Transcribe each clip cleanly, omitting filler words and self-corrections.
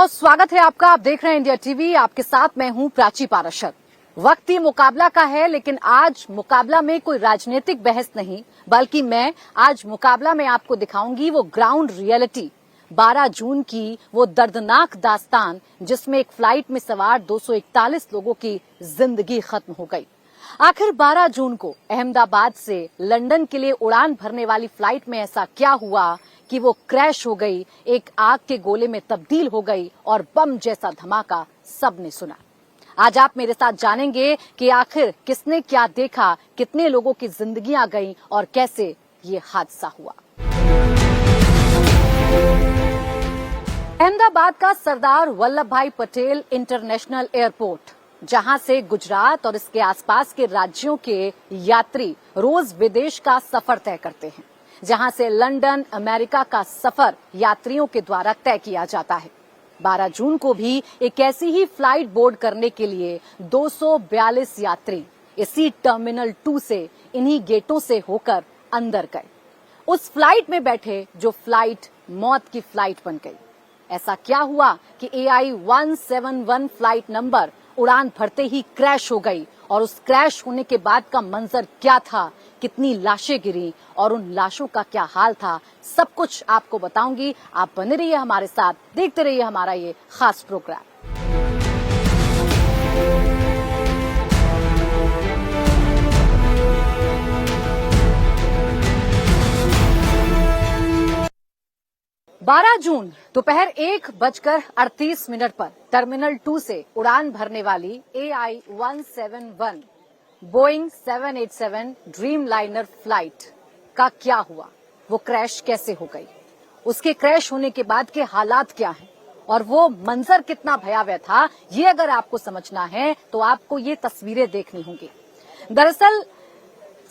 बहुत स्वागत है आपका। आप देख रहे हैं इंडिया टीवी। आपके साथ मैं हूं प्राची पाराशर। वक्त ही मुकाबला का है, लेकिन आज मुकाबला में कोई राजनीतिक बहस नहीं, बल्कि मैं आज मुकाबला में आपको दिखाऊंगी वो ग्राउंड रियलिटी, 12 जून की वो दर्दनाक दास्तान जिसमें एक फ्लाइट में सवार 241 लोगों की जिंदगी खत्म हो गई। आखिर 12 जून को अहमदाबाद से लंदन के लिए उड़ान भरने वाली फ्लाइट में ऐसा क्या हुआ कि वो क्रैश हो गई, एक आग के गोले में तब्दील हो गई और बम जैसा धमाका सबने सुना। आज आप मेरे साथ जानेंगे कि आखिर किसने क्या देखा, कितने लोगों की जिंदगियां गईं और कैसे ये हादसा हुआ। अहमदाबाद का सरदार वल्लभ भाई पटेल इंटरनेशनल एयरपोर्ट, जहां से गुजरात और इसके आसपास के राज्यों के यात्री रोज विदेश का सफर तय करते हैं, जहां से लंदन, अमेरिका का सफर यात्रियों के द्वारा तय किया जाता है। 12 जून को भी एक ऐसी ही फ्लाइट बोर्ड करने के लिए 242 यात्री इसी टर्मिनल 2 से, इन्हीं गेटों से होकर अंदर गए। उस फ्लाइट में बैठे जो फ्लाइट मौत की फ्लाइट बन गई। ऐसा क्या हुआ कि AI 171 फ्लाइट नंबर उड़ान भरते ही क्रैश हो गई, और उस क्रैश होने के बाद का मंजर क्या था, कितनी लाशें गिरी और उन लाशों का क्या हाल था, सब कुछ आपको बताऊंगी। आप बने रहिए हमारे साथ, देखते रहिए हमारा ये खास प्रोग्राम। बारह जून दोपहर 1:38 पर टर्मिनल 2 से उड़ान भरने वाली AI 171 Boeing 787 dream liner flight का क्या हुआ, वो क्रैश कैसे हो गई, उसके क्रैश होने के बाद के हालात क्या हैं और वो मंजर कितना भयावह था, ये अगर आपको समझना है तो आपको ये तस्वीरें देखनी होंगी। दरअसल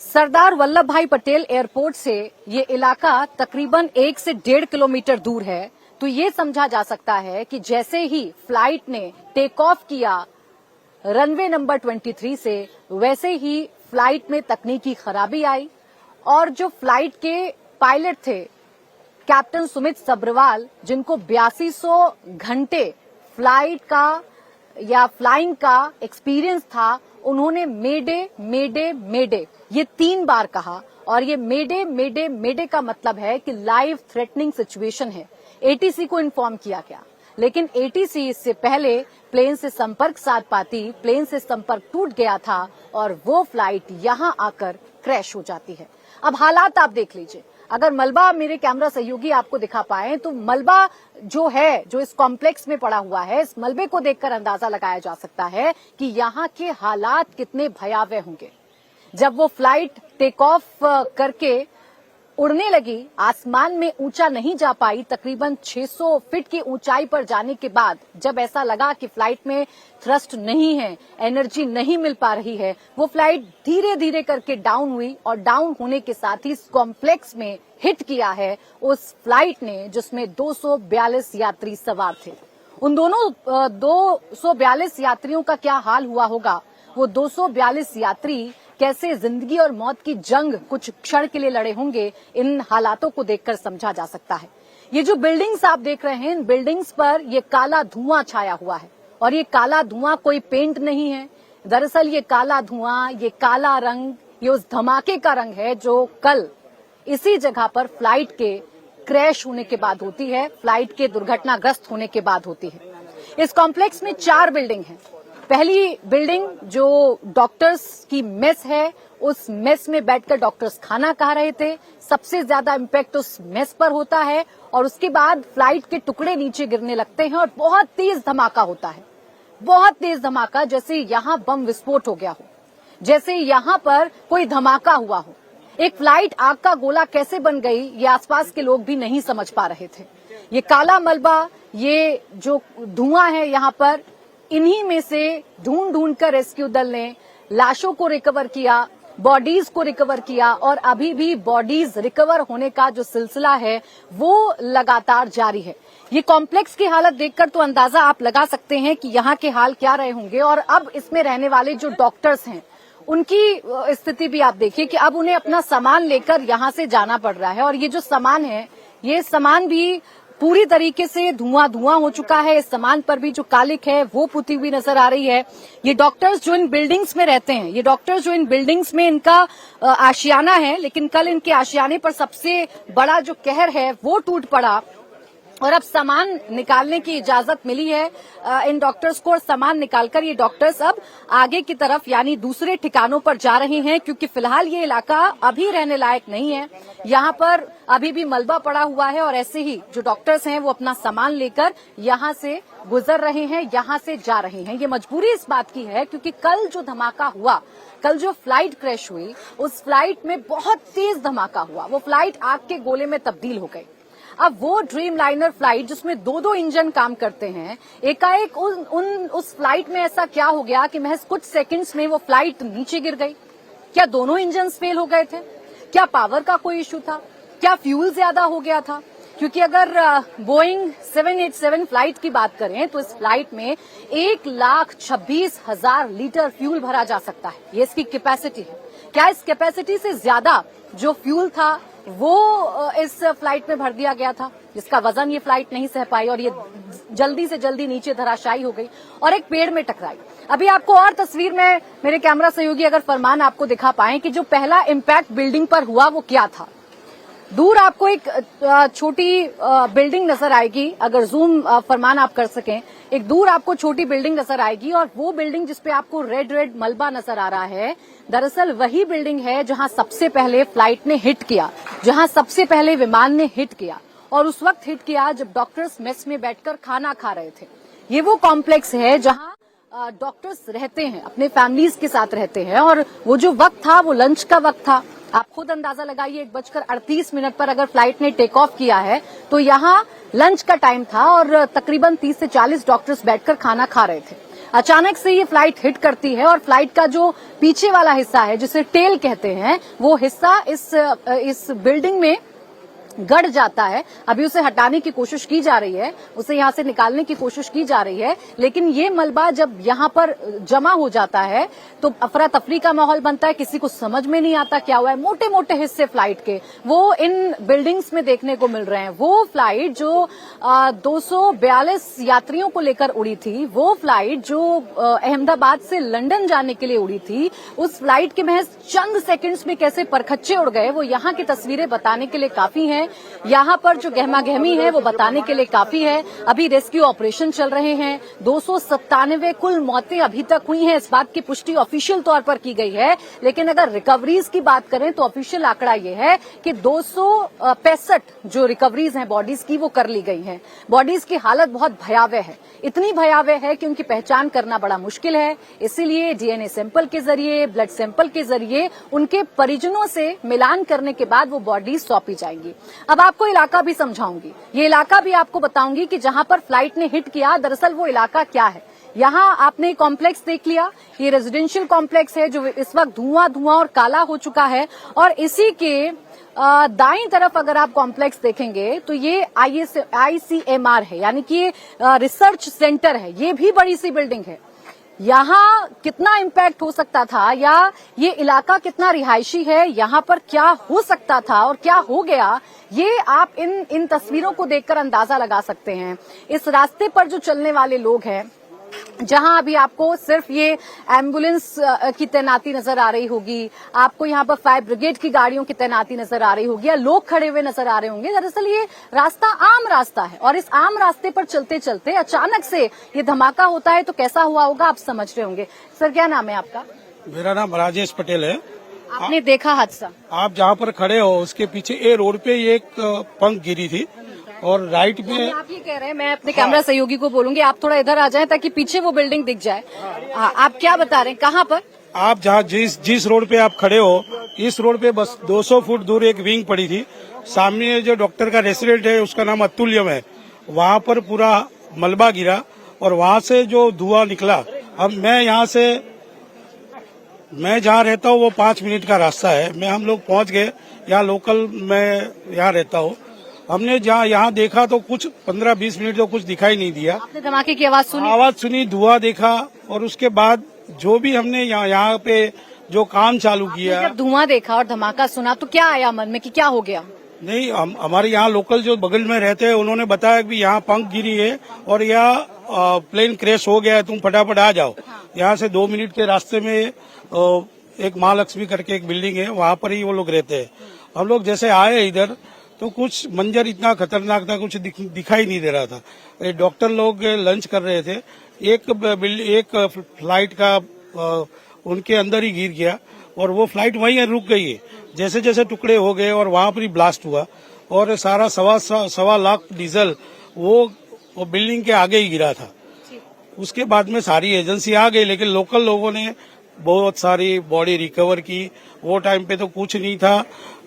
सरदार वल्लभ भाई पटेल एयरपोर्ट से ये इलाका तकरीबन 1 से 1.5 किलोमीटर दूर है, तो ये समझा जा सकता है कि जैसे ही फ्लाइट ने टेक ऑफ किया रनवे नंबर 23 से, वैसे ही फ्लाइट में तकनीकी खराबी आई और जो फ्लाइट के पायलट थे कैप्टन सुमित सब्रवाल, जिनको 8200 घंटे फ्लाइट का या फ्लाइंग का एक्सपीरियंस था, उन्होंने मेडे मेडे मेडे ये 3 बार कहा। और ये मेडे मेडे मेडे का मतलब है कि लाइव थ्रेटनिंग सिचुएशन है। ATC को इन्फॉर्म किया गया, लेकिन ATC इससे पहले प्लेन से संपर्क साध पाती, प्लेन से संपर्क टूट गया था और वो फ्लाइट यहां आकर क्रैश हो जाती है। अब हालात आप देख लीजिए। अगर मलबा मेरे कैमरा सहयोगी आपको दिखा पाए तो मलबा जो है, जो इस कॉम्प्लेक्स में पड़ा हुआ है, इस मलबे को देखकर अंदाजा लगाया जा सकता है कि यहाँ के हालात कितने भयावह होंगे। जब वो फ्लाइट टेक ऑफ करके उड़ने लगी, आसमान में ऊंचा नहीं जा पाई, तकरीबन 600 फीट की ऊंचाई पर जाने के बाद जब ऐसा लगा कि फ्लाइट में थ्रस्ट नहीं है, एनर्जी नहीं मिल पा रही है, वो फ्लाइट धीरे धीरे करके डाउन हुई और डाउन होने के साथ ही इस कॉम्प्लेक्स में हिट किया है उस फ्लाइट ने, जिसमें 242 यात्री सवार थे। उन दोनों 242 यात्रियों का क्या हाल हुआ होगा, वो 242 यात्री कैसे जिंदगी और मौत की जंग कुछ क्षण के लिए लड़े होंगे, इन हालातों को देखकर समझा जा सकता है। ये जो बिल्डिंग्स आप देख रहे हैं, इन बिल्डिंग्स पर ये काला धुआं छाया हुआ है और ये काला धुआं कोई पेंट नहीं है। दरअसल ये काला धुआं, ये काला रंग, ये उस धमाके का रंग है जो कल इसी जगह पर फ्लाइट के क्रैश होने के बाद होती है, फ्लाइट के दुर्घटनाग्रस्त होने के बाद होती है। इस कॉम्प्लेक्स में 4 बिल्डिंग है। पहली बिल्डिंग जो डॉक्टर्स की मेस है, उस मेस में बैठकर डॉक्टर्स खाना खा रहे थे, सबसे ज्यादा इम्पैक्ट उस मेस पर होता है और उसके बाद फ्लाइट के टुकड़े नीचे गिरने लगते हैं और बहुत तेज धमाका होता है। बहुत तेज धमाका, जैसे यहां बम विस्फोट हो गया हो, जैसे यहां पर कोई धमाका हुआ हो। एक फ्लाइट आग का गोला कैसे बन गई, ये आसपास के लोग भी नहीं समझ पा रहे थे। ये काला मलबा, ये जो धुआं है यहाँ पर, इन्हीं में से ढूंढ ढूंढ कर रेस्क्यू दल ने लाशों को रिकवर किया, बॉडीज को रिकवर किया और अभी भी बॉडीज रिकवर होने का जो सिलसिला है वो लगातार जारी है। ये कॉम्प्लेक्स की हालत देखकर तो अंदाजा आप लगा सकते हैं कि यहाँ के हाल क्या रहे होंगे। और अब इसमें रहने वाले जो डॉक्टर्स हैं, उनकी स्थिति भी आप देखिए कि अब उन्हें अपना सामान लेकर यहाँ से जाना पड़ रहा है और ये जो सामान है, ये सामान भी पूरी तरीके से धुआं धुआं हो चुका है। इस सामान पर भी जो कालिक है वो पुती हुई नजर आ रही है। ये डॉक्टर्स जो इन बिल्डिंग्स में रहते हैं, ये डॉक्टर्स जो इन बिल्डिंग्स में इनका आशियाना है, लेकिन कल इनके आशियाने पर सबसे बड़ा जो कहर है वो टूट पड़ा और अब सामान निकालने की इजाजत मिली है इन डॉक्टर्स को। और सामान निकालकर ये डॉक्टर्स अब आगे की तरफ यानी दूसरे ठिकानों पर जा रहे हैं, क्योंकि फिलहाल ये इलाका अभी रहने लायक नहीं है। यहाँ पर अभी भी मलबा पड़ा हुआ है और ऐसे ही जो डॉक्टर्स हैं वो अपना सामान लेकर यहाँ से गुजर रहे हैं, यहाँ से जा रहे हैं। ये मजबूरी इस बात की है क्योंकि कल जो धमाका हुआ, कल जो फ्लाइट क्रैश हुई, उस फ्लाइट में बहुत तेज धमाका हुआ। वो फ्लाइट आग के गोले में तब्दील हो गई। अब वो ड्रीम लाइनर फ्लाइट जिसमें दो इंजन काम करते हैं, एकाएक उस फ्लाइट में ऐसा क्या हो गया कि महज कुछ सेकंड्स में वो फ्लाइट नीचे गिर गई। क्या दोनों इंजन फेल हो गए थे? क्या पावर का कोई इश्यू था? क्या फ्यूल ज्यादा हो गया था? क्योंकि अगर बोइंग 787 फ्लाइट की बात करें तो इस फ्लाइट में 1,26,000 लीटर फ्यूल भरा जा सकता है। ये इसकी कैपेसिटी है। क्या इस कैपेसिटी से ज्यादा जो फ्यूल था वो इस फ्लाइट में भर दिया गया था, जिसका वजन ये फ्लाइट नहीं सह पाई और ये जल्दी से जल्दी नीचे धराशायी हो गई और एक पेड़ में टकराई। अभी आपको और तस्वीर में मेरे कैमरा सहयोगी अगर फरमान आपको दिखा पाए कि जो पहला इम्पैक्ट बिल्डिंग पर हुआ वो क्या था। दूर आपको एक छोटी बिल्डिंग नजर आएगी, अगर जूम फरमान आप कर सकें, एक दूर आपको छोटी बिल्डिंग नजर आएगी और वो बिल्डिंग जिसपे आपको रेड मलबा नजर आ रहा है, दरअसल वही बिल्डिंग है जहां सबसे पहले फ्लाइट ने हिट किया, जहां सबसे पहले विमान ने हिट किया और उस वक्त हिट किया जब डॉक्टर्स मेस में बैठकर खाना खा रहे थे। ये वो कॉम्प्लेक्स है जहां डॉक्टर्स रहते हैं, अपने फैमिलीज के साथ रहते हैं और वो जो वक्त था वो लंच का वक्त था। आप खुद अंदाजा लगाइए, 1:38 पर अगर फ्लाइट ने टेक ऑफ किया है तो यहाँ लंच का टाइम था और तकरीबन 30 से 40 डॉक्टर्स बैठकर खाना खा रहे थे। अचानक से ये फ्लाइट हिट करती है और फ्लाइट का जो पीछे वाला हिस्सा है जिसे टेल कहते हैं, वो हिस्सा इस बिल्डिंग में गड़ जाता है। अभी उसे हटाने की कोशिश की जा रही है, उसे यहां से निकालने की कोशिश की जा रही है, लेकिन ये मलबा जब यहां पर जमा हो जाता है तो अफरा तफरी का माहौल बनता है। किसी को समझ में नहीं आता क्या हुआ है। मोटे मोटे हिस्से फ्लाइट के वो इन बिल्डिंग्स में देखने को मिल रहे हैं। वो फ्लाइट जो 242 यात्रियों को लेकर उड़ी थी, वो फ्लाइट जो अहमदाबाद से लंदन जाने के लिए उड़ी थी, उस फ्लाइट के महज चंद सेकंड्स में कैसे परखच्चे उड़ गए, वो यहाँ की तस्वीरें बताने के लिए काफी हैं। यहाँ पर जो गहमा गहमी है वो बताने के लिए काफी है। अभी रेस्क्यू ऑपरेशन चल रहे हैं। 297 कुल मौतें अभी तक हुई हैं, इस बात की पुष्टि ऑफिशियल तौर पर की गई है। लेकिन अगर रिकवरीज की बात करें तो ऑफिशियल आंकड़ा ये है कि 265 जो रिकवरीज हैं बॉडीज की वो कर ली गई हैं। बॉडीज की हालत बहुत भयावह है, इतनी भयावह है कि उनकी पहचान करना बड़ा मुश्किल है। इसीलिए डीएनए सैंपल के जरिए, ब्लड सैंपल के जरिए उनके परिजनों से मिलान करने के बाद वो बॉडीज सौंपी जाएंगी। अब आपको इलाका भी समझाऊंगी, ये इलाका भी आपको बताऊंगी कि जहां पर फ्लाइट ने हिट किया दरअसल वो इलाका क्या है। यहाँ आपने कॉम्प्लेक्स देख लिया, ये रेजिडेंशियल कॉम्प्लेक्स है जो इस वक्त धुआं और काला हो चुका है और इसी के दाईं तरफ अगर आप कॉम्प्लेक्स देखेंगे तो ये ICMR है, यानी कि रिसर्च सेंटर है। ये भी बड़ी सी बिल्डिंग है। यहाँ कितना इम्पैक्ट हो सकता था या ये इलाका कितना रिहायशी है, यहाँ पर क्या हो सकता था और क्या हो गया, ये आप इन तस्वीरों को देखकर अंदाजा लगा सकते हैं। इस रास्ते पर जो चलने वाले लोग हैं, जहां अभी आपको सिर्फ ये एम्बुलेंस की तैनाती नजर आ रही होगी, आपको यहाँ पर फायर ब्रिगेड की गाड़ियों की तैनाती नजर आ रही होगी या लोग खड़े हुए नजर आ रहे होंगे। दरअसल ये रास्ता आम रास्ता है और इस आम रास्ते पर चलते चलते अचानक से ये धमाका होता है तो कैसा हुआ होगा आप समझ रहे होंगे। सर क्या नाम है आपका? मेरा नाम राजेश पटेल है। आपने देखा हादसा? आप जहाँ पर खड़े हो उसके पीछे ए रोड पे ये एक पंख गिरी थी और राइट में आप ये कह रहे हैं, मैं अपने कैमरा सहयोगी को बोलूंगी आप थोड़ा इधर आ जाएं ताकि पीछे वो बिल्डिंग दिख जाए। आप क्या बता रहे हैं, कहाँ पर? आप जहाँ जिस रोड पे आप खड़े हो, इस रोड पे बस 200 फुट दूर एक विंग पड़ी थी। सामने जो डॉक्टर का रेसिडेंट है उसका नाम अतुल्यम है, वहाँ पर पूरा मलबा गिरा और वहाँ से जो धुआं निकला। अब मैं जहाँ रहता हूँ वो 5 मिनट का रास्ता है। हम लोग पहुँच गए यहाँ लोकल, मैं यहाँ रहता हूँ। हमने जहाँ यहाँ देखा तो कुछ 15-20 मिनट तो कुछ दिखाई नहीं दिया। आपने धमाके की आवाज सुनी? धुआं देखा और उसके बाद जो भी हमने यहाँ पे जो काम चालू किया। जब धुआं देखा और धमाका सुना तो क्या आया मन में कि क्या हो गया? नहीं, हमारे यहाँ लोकल जो बगल में रहते हैं उन्होंने बताया कि यहाँ पंख गिरी है और यहाँ प्लेन क्रैश हो गया है, तुम फटाफट आ जाओ। यहाँ से 2 मिनट के रास्ते में एक महालक्ष्मी करके एक बिल्डिंग है, वहाँ पर ही वो लोग रहते हैं। हम लोग जैसे आए इधर तो कुछ मंजर इतना खतरनाक था, कुछ दिखाई नहीं दे रहा था। ये डॉक्टर लोग लंच कर रहे थे, एक फ्लाइट का उनके अंदर ही गिर गया और वो फ्लाइट वहीं रुक गई है। जैसे जैसे टुकड़े हो गए और वहां पर ही ब्लास्ट हुआ और सारा सवा लाख डीजल वो बिल्डिंग के आगे ही गिरा था। उसके बाद में सारी एजेंसी आ गई, लेकिन लोकल लोगों ने बहुत सारी बॉडी रिकवर की। वो टाइम पे तो कुछ नहीं था।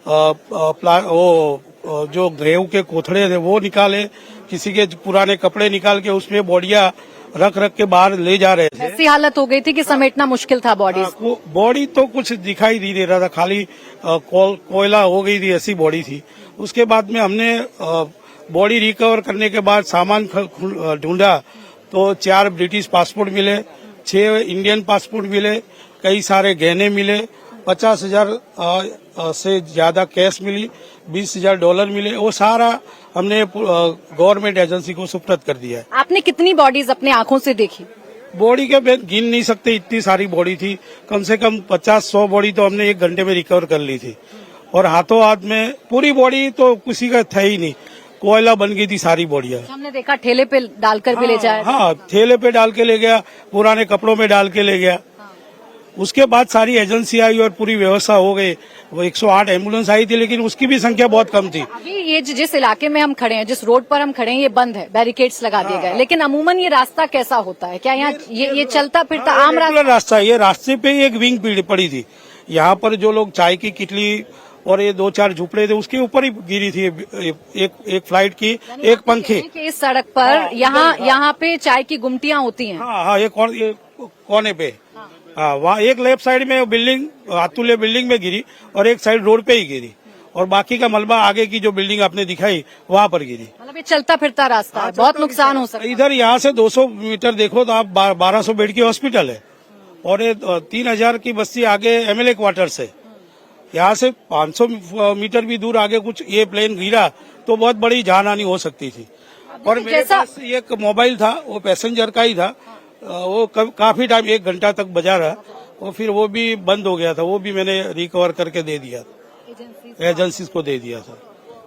वो जो ग्रेव के कोथड़े थे वो निकाले, किसी के पुराने कपड़े निकाल के उसमें बॉडियां रख के बाहर ले जा रहे थे। ऐसी हालत हो गई थी कि समेटना मुश्किल था बॉडी। बॉडी तो कुछ दिखाई नहीं दे रहा था, खाली कोयला हो गई थी, ऐसी बॉडी थी। उसके बाद में हमने बॉडी रिकवर करने के बाद सामान ढूंढा तो 4 ब्रिटिश पासपोर्ट मिले, 6 इंडियन पासपोर्ट मिले, कई सारे गहने मिले, 50,000 से ज्यादा कैश मिली, $20,000 मिले। वो सारा हमने गवर्नमेंट एजेंसी को सुपुर्द कर दिया है। आपने कितनी बॉडीज अपने आंखों से देखी? बॉडी के गिन नहीं सकते, इतनी सारी बॉडी थी। कम से कम 50-100 बॉडी तो हमने 1 घंटे में रिकवर कर ली थी। और हाथों हाथ में पूरी बॉडी तो किसी का था ही नहीं, कोयला बन गई थी सारी बॉडियां। हमने देखा ठेले पे डालकर भी ले जाए। हाँ, ठेले पे डाल के ले गया, पुराने कपड़ों में डाल के ले गया। उसके बाद सारी एजेंसी आई और पूरी व्यवस्था हो गई। वो 108 एम्बुलेंस आई थी, लेकिन उसकी भी संख्या बहुत कम थी। अभी ये जिस इलाके में हम खड़े हैं, जिस रोड पर हम खड़े हैं, ये बंद है, बैरिकेड्स लगा दिए गए। लेकिन अमूमन ये रास्ता कैसा होता है? क्या यहाँ ये चलता फिरता आम रास्ता? ये रास्ते पे ही एक विंग पड़ी थी। यहाँ पर जो लोग चाय की किटली और ये 2-4 झुपड़े थे उसके ऊपर ही गिरी थी एक फ्लाइट की एक पंखी। इस सड़क पर यहाँ पे चाय की गुमटियां होती हैं। हाँ, ये कोने पे। हाँ, वहाँ एक लेफ्ट साइड में बिल्डिंग अतुल्य बिल्डिंग में गिरी और एक साइड रोड पे ही गिरी, और बाकी का मलबा आगे की जो बिल्डिंग आपने दिखाई वहाँ पर गिरी। मतलब ये चलता फिरता रास्ता है, बहुत नुकसान हो सकता है। इधर यहाँ से 200 मीटर देखो तो आप 1200 बेड की हॉस्पिटल है और ये 3000 की बस्ती आगे MLA क्वार्टर्स है। यहाँ से 500 मीटर भी दूर आगे कुछ ये प्लेन गिरा तो बहुत बड़ी जानहानि हो सकती थी। और मेरे पास एक मोबाइल था, वो पैसेंजर का ही था, वो काफी टाइम 1 घंटा तक बजा रहा और फिर वो भी बंद हो गया था। वो भी मैंने रिकवर करके दे दिया, एजेंसीज को दे दिया था।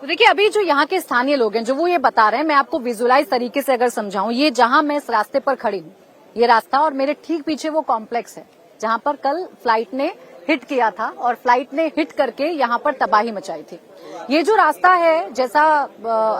तो देखिए, अभी जो यहाँ के स्थानीय लोग हैं जो वो ये बता रहे हैं, मैं आपको विजुअलाइज तरीके से अगर समझाऊं, ये जहां मैं इस रास्ते पर खड़ी हूँ, ये रास्ता और मेरे ठीक पीछे वो कॉम्प्लेक्स है जहां पर कल फ्लाइट ने हिट किया था और फ्लाइट ने हिट करके यहाँ पर तबाही मचाई थी। ये जो रास्ता है, जैसा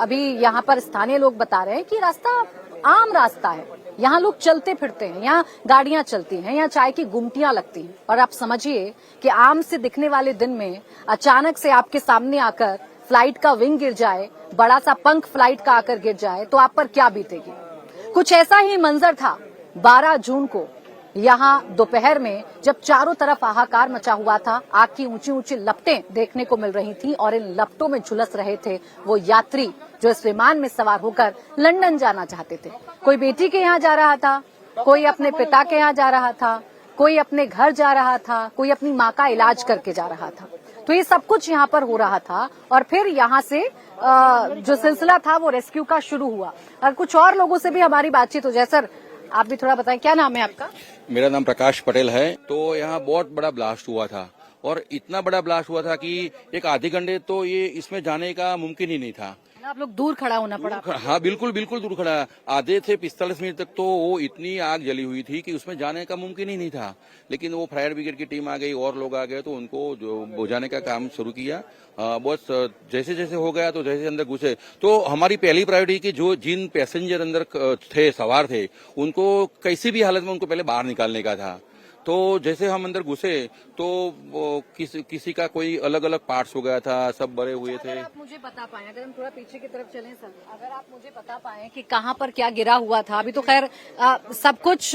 अभी यहाँ पर स्थानीय लोग बता रहे हैं कि रास्ता आम रास्ता है, यहाँ लोग चलते फिरते हैं, यहाँ गाड़ियां चलती हैं, यहाँ चाय की गुमटियां लगती हैं। और आप समझिए कि आम से दिखने वाले दिन में अचानक से आपके सामने आकर फ्लाइट का विंग गिर जाए, बड़ा सा पंख फ्लाइट का आकर गिर जाए तो आप पर क्या बीतेगी। कुछ ऐसा ही मंजर था 12 जून को यहाँ दोपहर में, जब चारों तरफ हाहाकार मचा हुआ था। आग की ऊंची ऊंची लपटें देखने को मिल रही थी और इन लपटों में झुलस रहे थे वो यात्री जो इस विमान में सवार होकर लंदन जाना चाहते थे। कोई बेटी के यहाँ जा रहा था, कोई अपने पिता के यहाँ जा रहा था, कोई अपने घर जा रहा था, कोई अपनी माँ का इलाज करके जा रहा था। तो ये सब कुछ यहाँ पर हो रहा था और फिर यहाँ से जो सिलसिला था वो रेस्क्यू का शुरू हुआ। और कुछ और लोगों से भी हमारी बातचीत हो जाए। सर, आप भी थोड़ा बताएं, क्या नाम है आपका? मेरा नाम प्रकाश पटेल है। तो यहाँ बहुत बड़ा ब्लास्ट हुआ था और इतना बड़ा ब्लास्ट हुआ था कि एक आधे घंटे तो ये इसमें जाने का मुमकिन ही नहीं था। आप लोग दूर खड़ा होना पड़ा? हाँ, बिल्कुल दूर खड़ा। आधे से 45 मिनट तक तो वो इतनी आग जली हुई थी कि उसमें जाने का मुमकिन ही नहीं था। लेकिन वो फायर ब्रिगेड की टीम आ गई और लोग आ गए तो उनको जो बुझाने का काम शुरू किया। बहुत जैसे जैसे हो गया तो जैसे अंदर घुसे तो हमारी पहली प्रायोरिटी की जो जिन पैसेंजर अंदर थे, सवार थे, उनको किसी भी हालत में उनको पहले बाहर निकालने का था। तो जैसे हम अंदर घुसे तो किसी का कोई अलग अलग पार्ट्स हो गया था, सब भरे हुए थे। अगर आप मुझे बता पाए, अगर हम थोड़ा पीछे की तरफ चलें सर, अगर आप मुझे बता पाए कि कहाँ पर क्या गिरा हुआ था। अभी तो खैर सब कुछ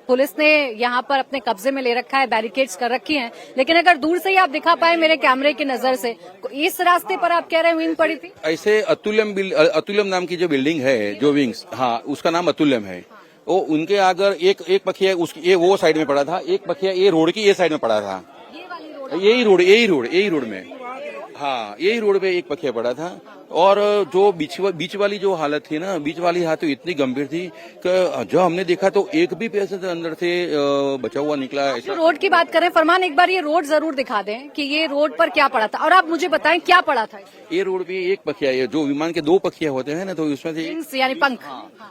पुलिस ने यहाँ पर अपने कब्जे में ले रखा है, बैरिकेड्स कर रखी हैं, लेकिन अगर दूर से ही आप दिखा पाए मेरे कैमरे की नजर से, इस रास्ते पर आप कह रहे हैं विंग पड़ी थी? ऐसे अतुल्यम नाम की जो बिल्डिंग है, जो विंग्स, हाँ, उसका नाम अतुल्यम है। वो उनके अगर एक पखिया ये वो साइड में पड़ा था, एक पखिया ये रोड की ये साइड में पड़ा था। यही रोड में हाँ, यही रोड पे एक पखिया पड़ा था। और जो बीच वाली जो हालत थी ना, बीच वाली हालत तो इतनी गंभीर थी कि जब हमने देखा तो एक भी पैसेंजर अंदर से बचा हुआ निकला। जो रोड की बात करें फरमान, एक बार ये रोड जरूर दिखा दें कि ये रोड पर क्या पड़ा था, और आप मुझे बताएं क्या पड़ा था। ये रोड पे एक पखिया है, जो विमान के 2 पखिया होते हैं ना, तो उसमें से विंग्स यानी पंख।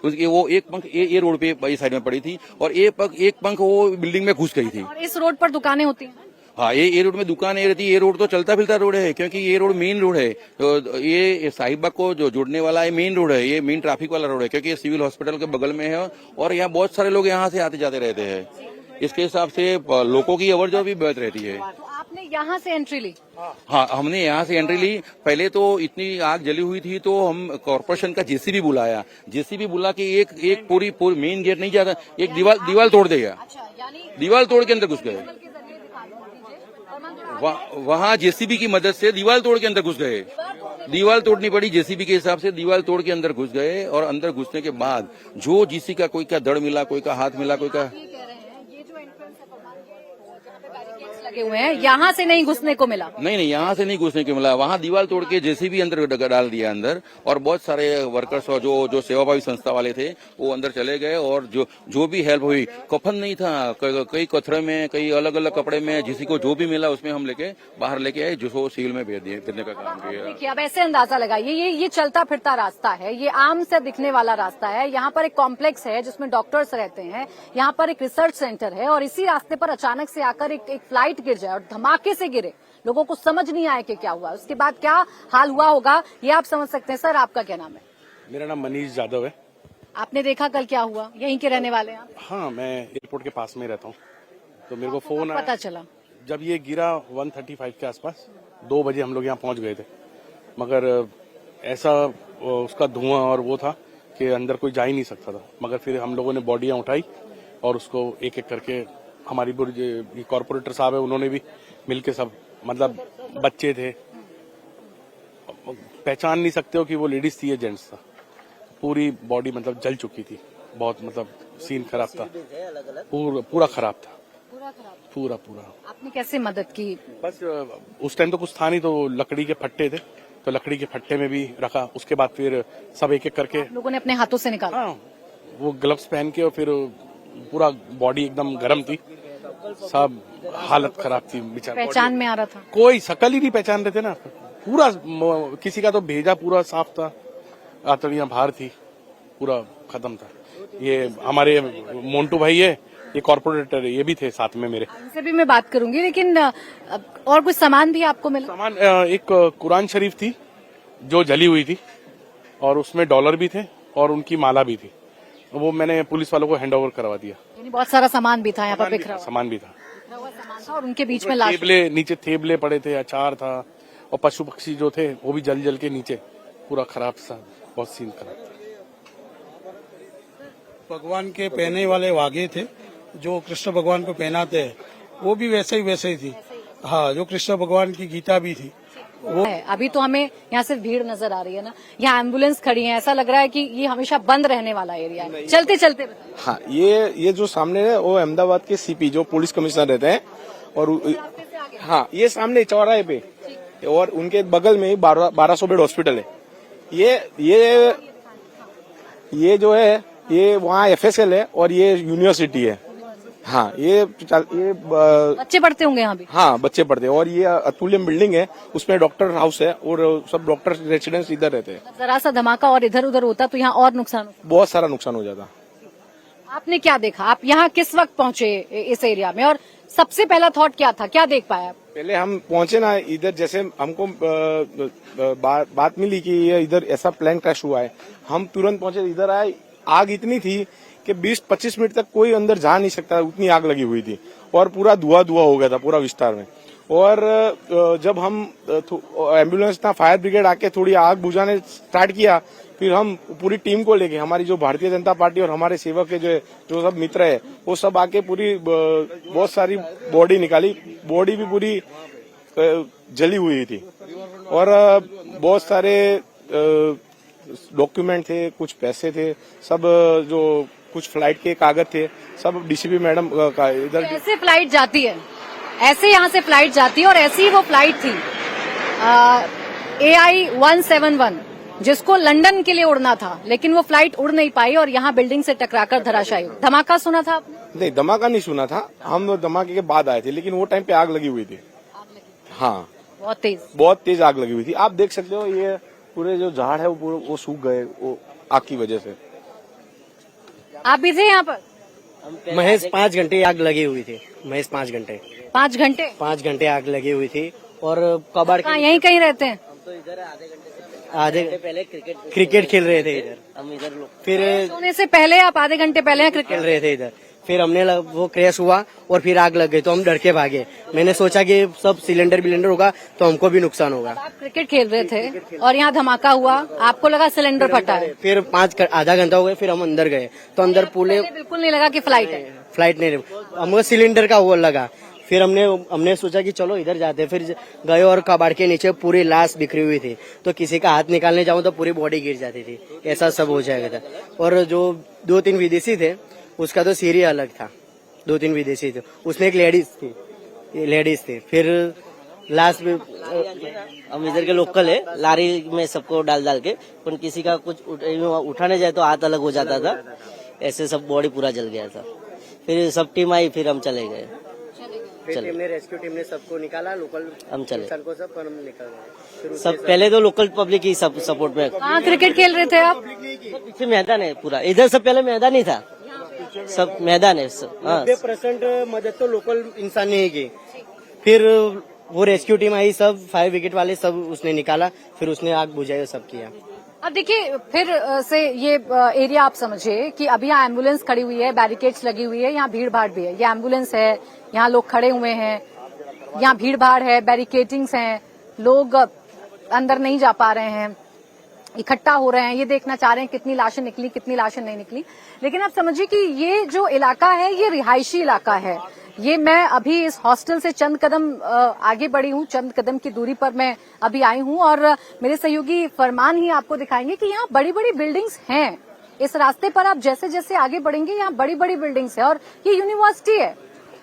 उसके वो एक पंख ये रोड पे इस साइड में पड़ी थी, और एक पंख वो बिल्डिंग में घुस गई थी। और इस रोड पर दुकानें होती हैं। हाँ, ये रोड में दुकान है रहती है। ये रोड तो चलता फिरता रोड है, क्योंकि ये रोड मेन रोड है। तो ये साहिबबाग को जो जोड़ने वाला है मेन रोड है, ये मेन ट्रैफिक वाला रोड है, क्योंकि ये सिविल हॉस्पिटल के बगल में है और यहाँ बहुत सारे लोग यहाँ से आते जाते रहते हैं। इसके हिसाब से लोगों की अवर जवर भी बहुत रहती है। तो आपने यहाँ से एंट्री ली? हाँ, हमने यहाँ से एंट्री ली। पहले तो इतनी आग जली हुई थी तो हम कॉर्पोरेशन का जेसीबी बुलाया। जेसीबी बुला के एक पूरी मेन गेट नहीं जाता, एक दीवार तोड़ देगा। दीवार तोड़ के अंदर घुस गए। वहाँ जेसीबी की मदद से दीवार तोड़ के अंदर घुस गए। दीवार तोड़नी पड़ी जेसीबी के हिसाब से, दीवार तोड़ के अंदर घुस गए। और अंदर घुसने के बाद जो जीसी का कोई का धड़ मिला, कोई का हाथ मिला, कोई का लगे हुए हैं, यहाँ से नहीं घुसने को मिला। नहीं, यहाँ से नहीं घुसने को मिला। वहाँ दीवार तोड़ के जेसीबी अंदर डाल दिया अंदर, और बहुत सारे वर्कर्स और जो सेवाभावी संस्था वाले थे वो अंदर चले गए। और जो भी हेल्प हुई, कफन नहीं था, कई कथरे में, कई अलग अलग कपड़े में, जिसी को जो भी मिला उसमें हम लेके बाहर लेके आए, जिसको सिविल में भेज दिए, भेजने का काम किया। देखिए, अब ऐसे अंदाजा लगाइए, ये चलता फिरता रास्ता है, ये आम से दिखने वाला रास्ता है। यहाँ पर एक कॉम्प्लेक्स है जिसमें डॉक्टर्स रहते हैं, यहाँ पर एक रिसर्च सेंटर है, और इसी रास्ते पर अचानक से आकर एक फ्लाइट गिर जाए और धमाके से गिरे। लोगों को समझ नहीं आया कि क्या हुआ, उसके बाद क्या हाल हुआ होगा ये आप समझ सकते हैं। सर, आपका क्या नाम है? मेरा नाम मनीष यादव है। आपने देखा कल क्या हुआ? यहीं के रहने वाले हैं आप? हाँ, मैं एयरपोर्ट के पास में रहता हूँ। तो मेरे को फोन पता आया चला जब ये गिरा 1:35 के आसपास। 2 बजे हम लोग यहाँ पहुँच गए थे, मगर ऐसा उसका धुआं और वो था कि अंदर कोई जा ही नहीं सकता था। मगर फिर हम लोगों ने बॉडियाँ उठाई और उसको एक एक करके, हमारी कॉर्पोरेटर साहब है, उन्होंने भी मिलके सब, मतलब बच्चे थे, पहचान नहीं सकते हो कि वो लेडीज थी या जेंट्स था। पूरी बॉडी मतलब जल चुकी थी, बहुत मतलब सीन खराब था, पूरा खराब था, पूरा। आपने कैसे मदद की? बस उस टाइम तो कुछ था नहीं, तो लकड़ी के फट्टे थे, तो लकड़ी के फट्टे में भी रखा। उसके बाद फिर सब एक एक करके लोगों ने अपने हाथों से निकाला। हाँ, वो ग्लव्स पहन के, और फिर पूरा बॉडी एकदम गर्म थी, सब हालत खराब थी बेचारा। पहचान में आ रहा था? कोई शकल ही नहीं पहचान रहे थे ना, पूरा किसी का तो भेजा पूरा साफ था, आतड़ियां बाहर थी, पूरा खत्म था। ये हमारे मोन्टू भाई है, ये कॉर्पोरेटर, ये भी थे साथ में मेरे। इनसे भी मैं बात करूंगी, लेकिन और कुछ सामान भी आपको मिला? सामान एक कुरान शरीफ थी जो जली हुई थी, और उसमें डॉलर भी थे और उनकी माला भी थी। वो मैंने पुलिस वालों को हैंड ओवर करवा दिया। यानी बहुत सारा सामान भी था यहाँ पर बिखरा हुआ? सामान भी था, और उनके बीच में लाश। थेबले नीचे थेबले पड़े थे, अचार था, और पशु पक्षी जो थे वो भी जल जल के नीचे, पूरा खराब सा, बहुत सीन खराब था। भगवान के पहने वाले वागे थे, जो कृष्ण भगवान को पहनाते हैं, वो भी वैसे ही थी। हाँ, जो कृष्ण भगवान की गीता भी थी वो। अभी तो हमें यहाँ सिर्फ भीड़ नजर आ रही है ना, यहाँ एम्बुलेंस खड़ी है, ऐसा लग रहा है कि ये हमेशा बंद रहने वाला एरिया है। चलते चलते हाँ, ये जो सामने है वो अहमदाबाद के सीपी जो पुलिस कमिश्नर रहते हैं, और हाँ, ये सामने चौराहे पे, और उनके बगल में ही 1200 बेड हॉस्पिटल है। ये जो है ये वहाँ FSL है, और ये यूनिवर्सिटी है। हाँ, ये बच्चे पढ़ते होंगे यहाँ भी? हाँ, बच्चे पढ़ते हैं। और ये अतुल्यम बिल्डिंग है, उसमें डॉक्टर हाउस है, और सब डॉक्टर रेसिडेंस इधर रहते हैं। जरा सा धमाका और इधर उधर होता तो यहाँ और नुकसान होता? बहुत सारा नुकसान हो जाता। आपने क्या देखा? आप यहाँ किस वक्त पहुँचे इस एरिया में, और सबसे पहला थॉट क्या था, क्या देख पाया? पहले हम पहुंचे ना इधर, जैसे हमको बात मिली कि ये इधर ऐसा प्लेन क्रैश हुआ है, हम तुरंत पहुंचे, इधर आए। आग इतनी थी कि 20-25 मिनट तक कोई अंदर जा नहीं सकता, उतनी आग लगी हुई थी, और पूरा धुआं हो गया था पूरा विस्तार में। और जब हम एम्बुलेंस था, फायर ब्रिगेड आके थोड़ी आग बुझाने स्टार्ट किया, फिर हम पूरी टीम को लेके, हमारी जो भारतीय जनता पार्टी और हमारे सेवक के जो सब मित्र है, वो सब आके पूरी बहुत सारी बॉडी निकाली। बॉडी भी पूरी जली हुई थी, और बहुत सारे डॉक्यूमेंट थे, कुछ पैसे थे, सब जो कुछ फ्लाइट के कागज थे, सब डीसीपी मैडम का इधर। ऐसे फ्लाइट जाती है, ऐसे यहाँ से फ्लाइट जाती है, और ऐसी वो फ्लाइट थी AI-171 जिसको लंदन के लिए उड़ना था, लेकिन वो फ्लाइट उड़ नहीं पाई और यहाँ बिल्डिंग से टकराकर धराशायी हुई। धमाका सुना था आपने? नहीं, धमाका नहीं सुना था, हम धमाके के बाद आए थे, लेकिन वो टाइम पे आग लगी हुई थी। हाँ, बहुत तेज आग लगी हुई थी। आप देख सकते हो ये पूरे जो झाड़ है वो सूख गए, वो आग की वजह से। आप भी थे यहाँ पर? महज 5 घंटे आग लगी हुई थी। महज 5 घंटे 5 घंटे आग लगी हुई थी। और कबाड़ कहाँ यहीं कहीं रहते हैं? आधे घंटे पहले क्रिकेट खेल रहे थे इधर। हम इधर फिर सोने से पहले आप आधे घंटे पहले यहाँ क्रिकेट खेल रहे थे इधर। फिर हमने वो क्रैश हुआ और फिर आग लग गई तो हम डर के भागे। मैंने सोचा कि सब सिलेंडर होगा तो हमको भी नुकसान होगा। आप क्रिकेट खेल रहे थे और यहाँ धमाका हुआ, आपको लगा सिलेंडर फटा है। फिर आधा घंटा हो गया, फिर हम अंदर गए तो अंदर पूरे बिल्कुल नहीं लगा कि फ्लाइट नहीं, हमको सिलेंडर का वो लगा। फिर हमने सोचा कि चलो इधर जाते हैं। फिर गए और कबाड़ के नीचे पूरी लाश बिखरी हुई थी, तो किसी का हाथ निकालने जाऊं तो पूरी बॉडी गिर जाती थी। ऐसा सब हो जाएगा था। और जो 2-3 विदेशी थे उसका तो सिर ही अलग था। 2-3 विदेशी थे, उसमें एक लेडीज थी। फिर लास्ट में हम इधर के लोकल है, लारी में सबको डाल के, पर किसी का कुछ उठाने जाए तो हाथ अलग हो जाता था। ऐसे सब बॉडी पूरा जल गया था। फिर सब टीम आई, फिर हम चले गए। रेस्क्यू टीम ने सबको निकाला, लोकल हम चले को सब पर हम निकल गए। सब पहले तो लोकल पब्लिक ही सब सपोर्ट में। कहाँ क्रिकेट खेल रहे थे आप? पीछे मैदान है पूरा, इधर सब पहले मैदान ही था, सब मैदान है। 90% मदद तो लोकल इंसान ने ही की। फिर वो रेस्क्यू टीम आई, सब फायर ब्रिगेड वाले सब उसने निकाला, फिर उसने आग बुझाई, सब किया। अब देखिए फिर से ये एरिया आप समझिए कि अभी यहाँ एम्बुलेंस खड़ी हुई है, बैरिकेड्स लगी हुई है, यहाँ भीड़ भाड़ भी है। ये एम्बुलेंस है, यहाँ लोग खड़े हुए हैं, यहाँ भीड़ भाड़ है, बैरिकेडिंग्स हैं, लोग अंदर नहीं जा पा रहे हैं, इकट्ठा हो रहे हैं, ये देखना चाह रहे हैं कितनी लाशें निकली, कितनी लाशें नहीं निकली। लेकिन आप समझिए कि ये जो इलाका है ये रिहायशी इलाका है। ये मैं अभी इस हॉस्टल से चंद कदम आगे बढ़ी हूँ, चंद कदम की दूरी पर मैं अभी आई हूँ और मेरे सहयोगी फरमान ही आपको दिखाएंगे कि यहाँ बड़ी बड़ी बिल्डिंग्स हैं। इस रास्ते पर आप जैसे जैसे आगे बढ़ेंगे यहाँ बड़ी बड़ी बिल्डिंग्स है और ये यूनिवर्सिटी है।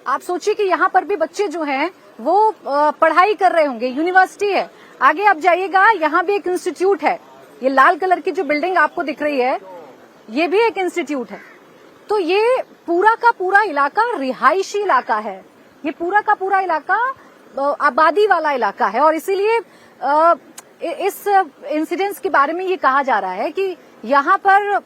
आप सोचिए कि यहाँ पर भी बच्चे जो हैं वो पढ़ाई कर रहे होंगे, यूनिवर्सिटी है। आगे आप जाइएगा, यहाँ भी एक इंस्टीट्यूट है। ये लाल कलर की जो बिल्डिंग आपको दिख रही है ये भी एक इंस्टीट्यूट है। तो ये पूरा का पूरा इलाका रिहायशी इलाका है, ये पूरा का पूरा इलाका आबादी वाला इलाका है और इसीलिए इस इंसिडेंट्स के बारे में ये कहा जा रहा है कि यहाँ पर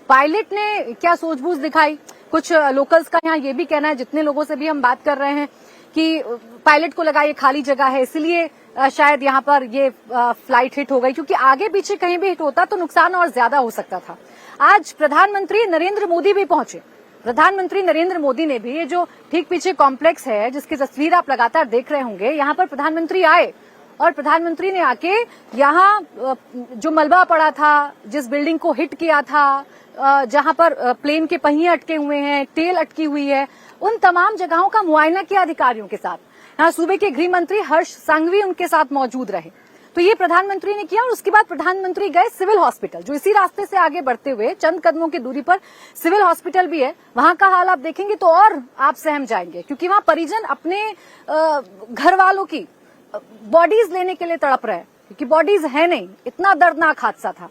पायलट ने क्या सूझबूझ दिखाई। कुछ लोकल्स का यहाँ ये भी कहना है, जितने लोगों से भी हम बात कर रहे हैं, कि पायलट को लगा ये खाली जगह है इसलिए शायद यहाँ पर ये फ्लाइट हिट हो गई, क्योंकि आगे पीछे कहीं भी हिट होता तो नुकसान और ज्यादा हो सकता था। आज प्रधानमंत्री नरेंद्र मोदी भी पहुंचे। प्रधानमंत्री नरेंद्र मोदी ने भी, ये जो ठीक पीछे कॉम्प्लेक्स है जिसकी तस्वीर आप लगातार देख रहे होंगे, यहाँ पर प्रधानमंत्री आए और प्रधानमंत्री ने आके यहाँ जो मलबा पड़ा था, जिस बिल्डिंग को हिट किया था, जहां पर प्लेन के पहिए अटके हुए हैं, टेल अटकी हुई है, उन तमाम जगहों का मुआयना किया अधिकारियों के साथ। यहाँ सूबे के गृह मंत्री हर्ष संघवी उनके साथ मौजूद रहे। तो ये प्रधानमंत्री ने किया और उसके बाद प्रधानमंत्री गए सिविल हॉस्पिटल, जो इसी रास्ते से आगे बढ़ते हुए चंद कदमों की दूरी पर सिविल हॉस्पिटल भी है। वहां का हाल आप देखेंगे तो और आप सहम जाएंगे, क्योंकि वहां परिजन अपने घर वालों की बॉडीज लेने के लिए तड़प रहे हैं, क्योंकि बॉडीज है नहीं। इतना दर्दनाक हादसा था।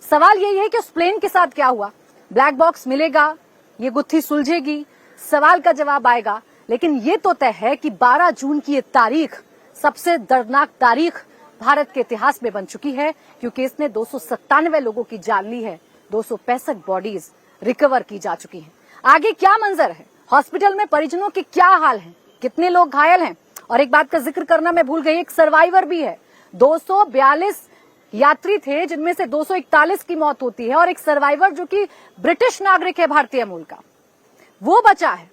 सवाल यही है कि उस प्लेन के साथ क्या हुआ। ब्लैक बॉक्स मिलेगा, ये गुत्थी सुलझेगी, सवाल का जवाब आएगा। लेकिन ये तो तय है कि 12 जून की ये तारीख सबसे दर्दनाक तारीख भारत के इतिहास में बन चुकी है, क्योंकि इसने 297 लोगों की जान ली है, 265 बॉडीज रिकवर की जा चुकी हैं। आगे क्या मंजर है, हॉस्पिटल में परिजनों के क्या हाल हैं, कितने लोग घायल हैं। और एक बात का जिक्र करना मैं भूल गई, एक सर्वाइवर भी है। 242 यात्री थे, जिनमें से 241 की मौत होती है और एक सर्वाइवर जो कि ब्रिटिश नागरिक है, भारतीय मूल का, वो बचा है।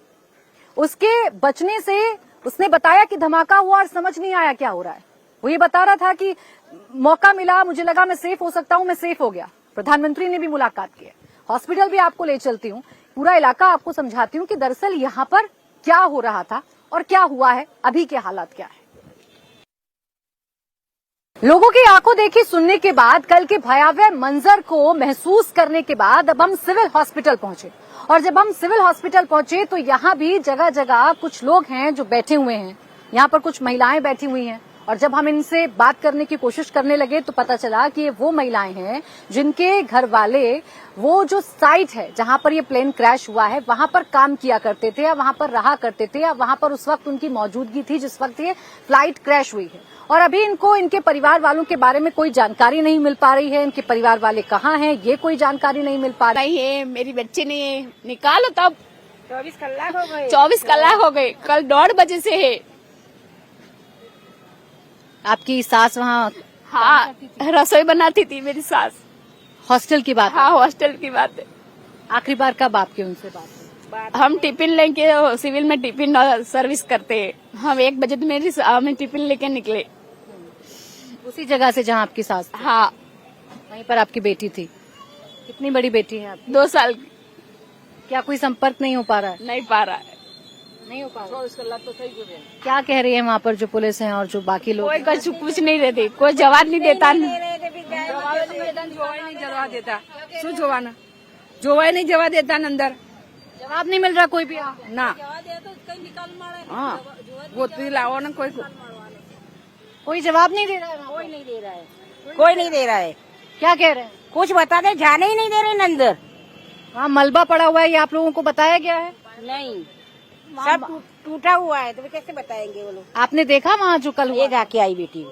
उसके बचने से उसने बताया कि धमाका हुआ और समझ नहीं आया क्या हो रहा है। वो ये बता रहा था कि मौका मिला, मुझे लगा मैं सेफ हो सकता हूं, मैं सेफ हो गया। प्रधानमंत्री ने भी मुलाकात की है, हॉस्पिटल भी आपको ले चलती हूं, पूरा इलाका आपको समझाती हूं कि दरअसल यहां पर क्या हो रहा था और क्या हुआ है, अभी के हालात क्या है। लोगों की आंखों देखी सुनने के बाद, कल के भयावह मंजर को महसूस करने के बाद अब हम सिविल हॉस्पिटल पहुंचे। और जब हम सिविल हॉस्पिटल पहुंचे तो यहाँ भी जगह जगह कुछ लोग हैं जो बैठे हुए हैं। यहाँ पर कुछ महिलाएं बैठी हुई हैं और जब हम इनसे बात करने की कोशिश करने लगे तो पता चला कि ये वो महिलाएं हैं जिनके घर वाले वो जो साइट है जहां पर ये प्लेन क्रैश हुआ है वहां पर काम किया करते थे या वहां पर रहा करते थे या वहां पर उस वक्त उनकी मौजूदगी थी जिस वक्त ये फ्लाइट क्रैश हुई है। और अभी इनको इनके परिवार वालों के बारे में कोई जानकारी नहीं मिल पा रही है। इनके परिवार वाले कहाँ हैं ये कोई जानकारी नहीं मिल पा रही नहीं है। मेरी बच्चे ने निकालो तब 24 कलाक हो गए। 24 कलाक हो गए। कल 1:30 बजे से है। आपकी सास वहाँ हाँ, रसोई बनाती थी मेरी सास। हॉस्टल की बात? हाँ, हॉस्टल की बात है। आखिरी बार कब आपकी उनसे बात हुई? हम टिफिन लेके सिविल में टिफिन सर्विस करते हैं। हम 1 बजे तो हम टिफिन लेके निकले उसी जगह से जहाँ आपकी सास थी? हाँ, वहीं पर आपकी बेटी थी। कितनी बड़ी बेटी है आपकी? 2 साल की। क्या कोई संपर्क नहीं हो पा रहा है? नहीं पा रहा है। नहीं हो पा रहा है। क्या कह रही है वहाँ पर जो पुलिस है और जो बाकी लोग? कोई कुछ नहीं रहती। कोई जवाब नहीं देता। जवाब देता શું જોવાના જોવાય નહીં જવા દેતા ને અંદર जवाब नहीं मिल रहा कोई भी? ના हाँ ગોતરી લાવો ને कोई जवाब नहीं दे रहा है? कोई नहीं दे रहा है। क्या कह रहे हैं? कुछ बता दे जाने ही नहीं दे रहे अंदर। वहाँ मलबा पड़ा हुआ है ये आप लोगों को बताया गया है? नहीं सब टूटा हुआ है तो वे कैसे बताएंगे वो लोग। आपने देखा वहाँ जो कल हुआ? ये जाके आई बेटी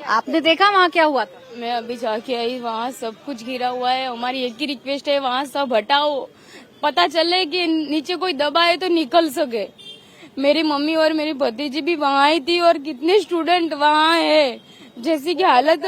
आपने देखा वहाँ क्या हुआ था? मैं अभी जाके आई। वहाँ सब कुछ गिरा हुआ है। हमारी एक ही रिक्वेस्ट है वहाँ सब हटाओ। पता चले कि नीचे कोई दबा है तो निकल सके। मेरी मम्मी और मेरी भतीजी भी वहाँ आई थी और कितने स्टूडेंट वहाँ है। जैसी की हालत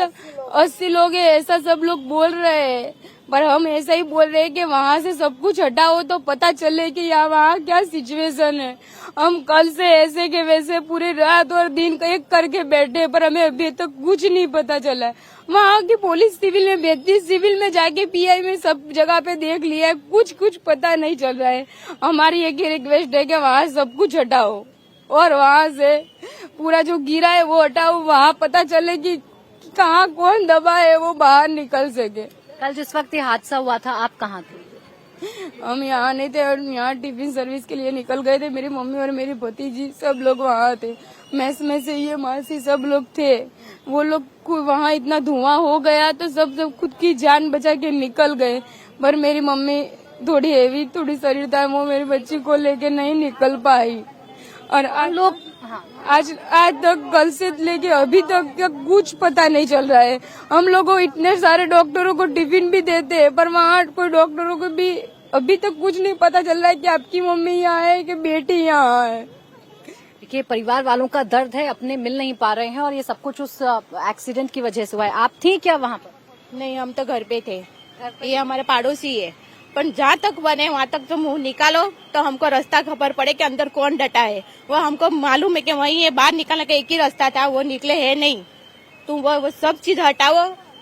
80 लोग है ऐसा सब लोग बोल रहे हैं। पर हम ऐसा ही बोल रहे हैं कि वहाँ से सब कुछ हटाओ तो पता चले कि यहाँ वहाँ क्या सिचुएशन है। हम कल से ऐसे के वैसे पूरी रात और दिन एक करके बैठे पर हमें अभी तक कुछ नहीं पता चला है। वहाँ की पुलिस सिविल में भेजती, सिविल में जाके पीआई में सब जगह पे देख लिया है। कुछ पता नहीं चल रहा है। हमारी एक ही रिक्वेस्ट है कि वहाँ सब कुछ हटाओ और वहाँ से पूरा जो गिरा है वो हटाओ। वहाँ पता चले कि कहाँ कौन दबा है वो बाहर निकल सके। कल जिस वक्त ये हादसा हुआ था आप कहाँ थे? हम यहाँ नहीं थे और यहाँ टिफिन सर्विस के लिए निकल गए थे। मेरी मम्मी और मेरी भतीजी सब लोग वहाँ थे। मैस में से ये मासी सब लोग थे। वो लोग वहाँ इतना धुआं हो गया तो सब खुद की जान बचा के निकल गए। पर मेरी मम्मी थोड़ी हेवी थोड़ी शरीर था वो मेरी बच्ची को लेके नहीं निकल पाई। और आज तक कल से लेके अभी तक कुछ पता नहीं चल रहा है। हम लोग को इतने सारे डॉक्टरों को टिफिन भी देते हैं पर वहाँ कोई डॉक्टरों को भी अभी तक कुछ नहीं पता चल रहा है कि आपकी मम्मी यहाँ है कि बेटी यहाँ है। देखिए परिवार वालों का दर्द है, अपने मिल नहीं पा रहे हैं और ये सब कुछ उस एक्सीडेंट की वजह से हुआ है। आप थी क्या वहाँ पर? नहीं, हम तो घर पे थे। ये हमारे पड़ोसी है पर जहाँ तक बने वहाँ तक तो मुंह निकालो तो हमको रास्ता खबर पड़े कि अंदर कौन डटा है। वो हमको मालूम है कि वही है, बाहर निकलने का एक ही रास्ता था, वो निकले है नहीं। तुम वो सब चीज हटाओ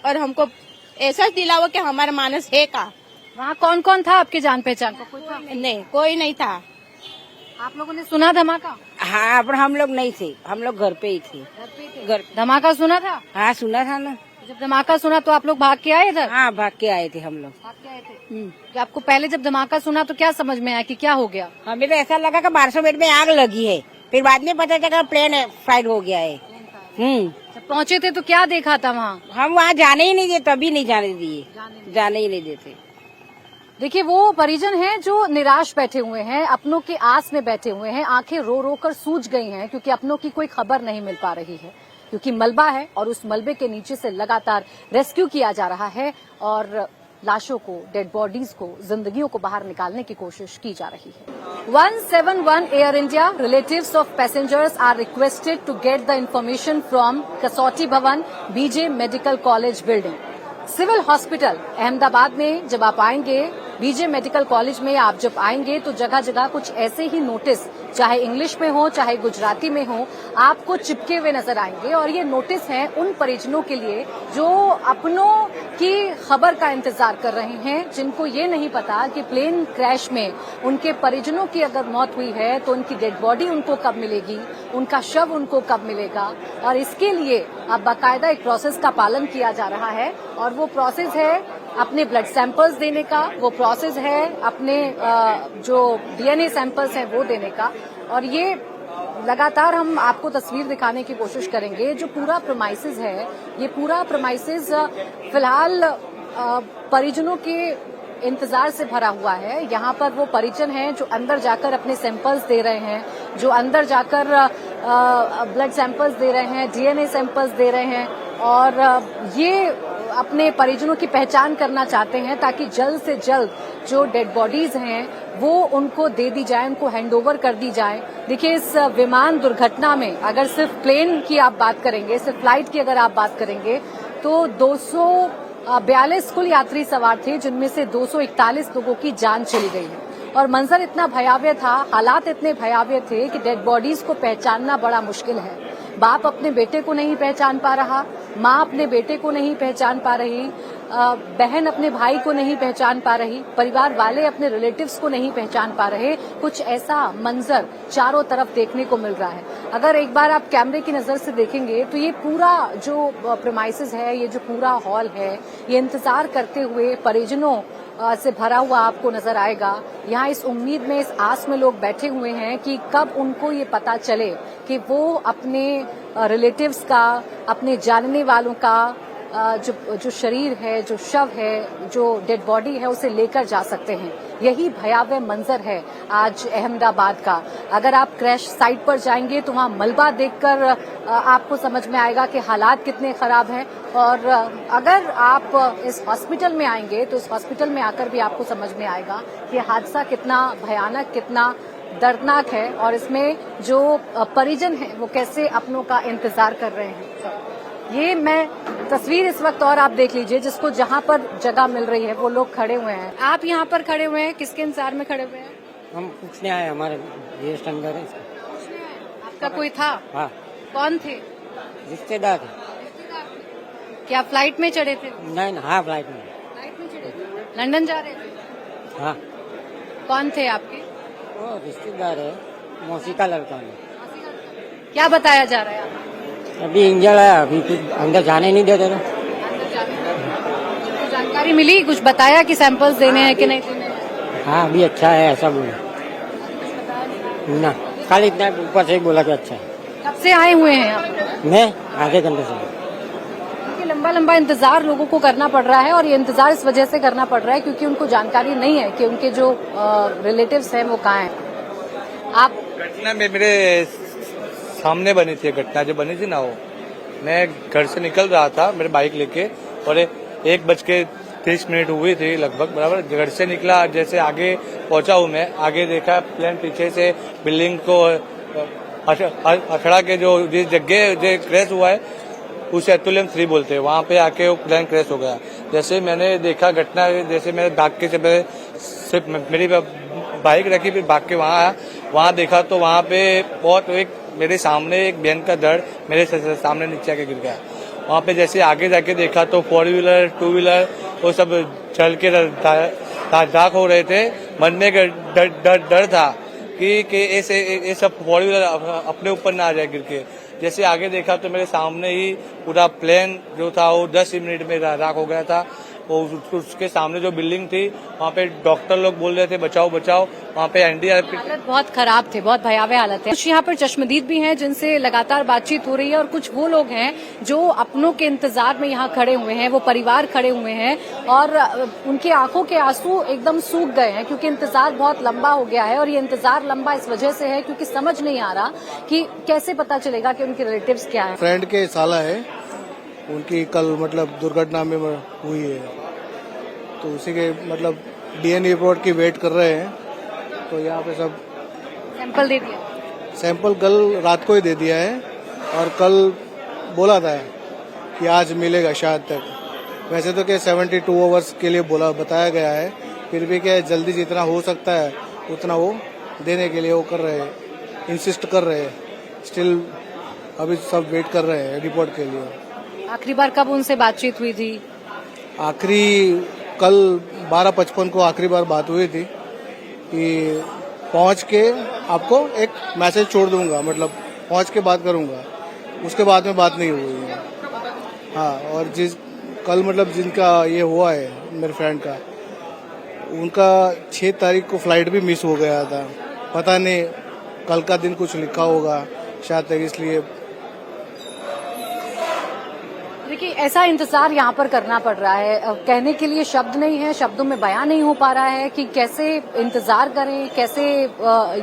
और हमको एहसास दिलाओ कि हमारा मानस है का। वहाँ कौन कौन था आपके जान पहचान का? कोई था? नहीं, कोई नहीं था। आप लोगों ने सुना धमाका? हाँ पर हम लोग नहीं थे, हम लोग घर पे ही थे। घर धमाका सुना था? हाँ सुना था ना। जब धमाका सुना तो आप लोग भाग के आए इधर? हाँ भाग के आए थे हम लोग। भाग के आए थे। कि आपको पहले जब धमाका सुना तो क्या समझ में आया कि क्या हो गया? हमें तो ऐसा लगा कि 1200 बेड में आग लगी है। फिर बाद में पता चला प्लेन फाइट हो गया है। जब पहुँचे थे तो क्या देखा था वहाँ? हम वहाँ जाने ही नहीं देते, तभी नहीं जाने दिए, जाने ही नहीं देते। देखिए वो परिजन हैं जो निराश बैठे हुए हैं, अपनों की आस में बैठे हुए हैं, आंखें रो रो कर सूज गई हैं क्योंकि अपनों की कोई खबर नहीं मिल पा रही है क्योंकि मलबा है और उस मलबे के नीचे से लगातार रेस्क्यू किया जा रहा है और लाशों को, डेड बॉडीज को, जिंदगियों को बाहर निकालने की कोशिश की जा रही है। 171 Air India relatives of passengers are requested to get the information from Kasauti Bhavan, BJ medical college building, civil hospital Ahmedabad में। जब आप आएंगे बीजे मेडिकल कॉलेज में, आप जब आएंगे तो जगह जगह कुछ ऐसे ही नोटिस, चाहे इंग्लिश में हो चाहे गुजराती में हो, आपको चिपके हुए नजर आएंगे और ये नोटिस हैं उन परिजनों के लिए जो अपनों की खबर का इंतजार कर रहे हैं, जिनको ये नहीं पता कि प्लेन क्रैश में उनके परिजनों की अगर मौत हुई है तो उनकी डेड बॉडी उनको कब मिलेगी, उनका शव उनको कब मिलेगा। और इसके लिए अब बाकायदा एक प्रोसेस का पालन किया जा रहा है और वो प्रोसेस है अपने ब्लड सैंपल्स देने का, वो प्रोसेस है अपने जो डीएनए सैंपल्स हैं वो देने का। और ये लगातार हम आपको तस्वीर दिखाने की कोशिश करेंगे। जो पूरा प्रेमाइसेस है, ये पूरा प्रेमाइसेस फिलहाल परिजनों के इंतजार से भरा हुआ है। यहाँ पर वो परिजन हैं जो अंदर जाकर अपने सैंपल्स दे रहे हैं, जो अंदर जाकर ब्लड सैंपल्स दे रहे हैं, डीएनए सैंपल्स दे रहे हैं और ये अपने परिजनों की पहचान करना चाहते हैं ताकि जल्द से जल्द जो डेड बॉडीज हैं वो उनको दे दी जाए, उनको हैंडओवर कर दी जाए। देखिए, इस विमान दुर्घटना में अगर सिर्फ प्लेन की आप बात करेंगे, सिर्फ फ्लाइट की अगर आप बात करेंगे तो 242 कुल यात्री सवार थे, जिनमें से 241 लोगों की जान चली गई है। और मंजर इतना भयावह था, हालात इतने भयावह थे कि डेड बॉडीज को पहचानना बड़ा मुश्किल है। बाप अपने बेटे को नहीं पहचान पा रहा, माँ अपने बेटे को नहीं पहचान पा रही, बहन अपने भाई को नहीं पहचान पा रही, परिवार वाले अपने रिलेटिव्स को नहीं पहचान पा रहे। कुछ ऐसा मंजर चारों तरफ देखने को मिल रहा है। अगर एक बार आप कैमरे की नजर से देखेंगे तो ये पूरा जो प्रेमाइसेस है, ये जो पूरा हॉल है, ये इंतजार करते हुए परिजनों से भरा हुआ आपको नजर आएगा। यहाँ इस उम्मीद में, इस आस में लोग बैठे हुए हैं कि कब उनको ये पता चले कि वो अपने रिलेटिव्स का, अपने जानने वालों का जो शरीर है, जो शव है, जो डेड बॉडी है, उसे लेकर जा सकते हैं। यही भयावह मंजर है आज अहमदाबाद का। अगर आप क्रैश साइट पर जाएंगे तो वहां मलबा देखकर आपको समझ में आएगा कि हालात कितने खराब हैं। और अगर आप इस हॉस्पिटल में आएंगे तो इस हॉस्पिटल में आकर भी आपको समझ में आएगा कि हादसा कितना भयानक, कितना दर्दनाक है और इसमें जो परिजन हैं वो कैसे अपनों का इंतजार कर रहे हैं। ये मैं तस्वीर इस वक्त और आप देख लीजिए, जिसको जहां पर जगह मिल रही है वो लोग खड़े हुए हैं। आप यहाँ पर खड़े हुए हैं, किसके इंतजार में खड़े हुए हैं? हम पूछने आए, हमारे गेस्ट अंदर है। आपका कोई था? हाँ। कौन थे? रिश्तेदार। क्या फ्लाइट में चढ़े थे? नहीं, हाँ, फ्लाइट में चढ़े थे। लंदन जा रहे थे? हाँ। कौन थे आपके? वो रिश्तेदार है, मौसी का लड़का है। क्या बताया जा रहा है आपको? अभी इंजन है, अभी कुछ अंदर जाने नहीं देते। जानकारी मिली, कुछ बताया कि सैंपल्स देने हैं कि नहीं देने हैं? हाँ, अभी अच्छा है ऐसा बोला ना, खाली इतना ऊपर से ही बोला कि अच्छा है। कब से आए हुए हैं आप? मैं आधे घंटे से। लंबा लंबा इंतजार लोगों को करना पड़ रहा है और ये इंतजार इस वजह से करना पड़ रहा है क्योंकि उनको जानकारी नहीं है कि उनके जो रिलेटिव्स हैं वो कहाँ हैं। आप घटना में मेरे सामने बनी थी, घटना जो बनी थी ना, वो मैं घर से निकल रहा था मेरे बाइक लेके और 1:30 हुई थी लगभग, बराबर। घर से निकला, जैसे आगे पहुंचा हूँ मैं, आगे देखा प्लेन पीछे से बिल्डिंग को अखड़ा के जो जिस जगह जो क्रैश हुआ है उसे अतुल्यम 3 बोलते हैं, वहां पे आके वो प्लेन क्रैश हो गया। जैसे मैंने देखा घटना, जैसे मैंने भाग के सिर्फ मेरी बाइक रखी, फिर भाग के वहां आया, वहां देखा तो वहां पे बहुत एक मेरे सामने एक बहन का धड़ मेरे सामने नीचे आके गिर गया। वहां पे जैसे आगे जाके देखा तो 4 व्हीलर 2 व्हीलर वो सब चल के राख हो रहे थे। मन में डर था कि ऐसे सब 4 व्हीलर अपने ऊपर ना आ जाए गिर के। जैसे आगे देखा तो मेरे सामने ही पूरा प्लेन जो था वो 10 मिनट में राख हो गया था। उसके सामने जो बिल्डिंग थी वहाँ पे डॉक्टर लोग बोल रहे थे बचाओ बचाओ, वहाँ पे एनडीआरएफ। हालत बहुत खराब थे, बहुत भयावह हालत है। कुछ यहाँ पर चश्मदीद भी हैं जिनसे लगातार बातचीत हो रही है और कुछ वो लोग हैं जो अपनों के इंतजार में यहाँ खड़े हुए हैं, वो परिवार खड़े हुए हैं और उनकी आंखों के आंसू एकदम सूख गए हैं क्योंकि इंतजार बहुत लंबा हो गया है। और ये इंतजार लंबा इस वजह से है क्योंकि समझ नहीं आ रहा कि कैसे पता चलेगा कि उनके रिलेटिव्स क्या है। फ्रेंड के साला है, उनकी कल मतलब दुर्घटना में हुई है, तो उसी के मतलब डीएनए रिपोर्ट की वेट कर रहे हैं। तो यहाँ पे सब सैंपल दे दिया, सैंपल कल रात को ही दे दिया है और कल बोला था कि आज मिलेगा शायद तक। वैसे तो क्या 72 आवर्स के लिए बताया गया है, फिर भी क्या जल्दी जितना हो सकता है उतना वो देने के लिए वो कर रहे हैं, इंसिस्ट कर रहे हैं। स्टिल अभी सब वेट कर रहे हैं रिपोर्ट के लिए। आखिरी बार कब उनसे बातचीत हुई थी? आखिरी कल 12:55 को आखिरी बार बात हुई थी कि पहुंच के आपको एक मैसेज छोड़ दूंगा, मतलब पहुंच के बात करूंगा। उसके बाद में बात नहीं हुई है। हाँ, और कल मतलब जिनका ये हुआ है मेरे फ्रेंड का, उनका 6 तारीख को फ्लाइट भी मिस हो गया था। पता नहीं कल का दिन कुछ लिखा होगा शायद तक, इसलिए देखिए ऐसा इंतजार यहाँ पर करना पड़ रहा है। कहने के लिए शब्द नहीं है, शब्दों में बयां नहीं हो पा रहा है कि कैसे इंतजार करें, कैसे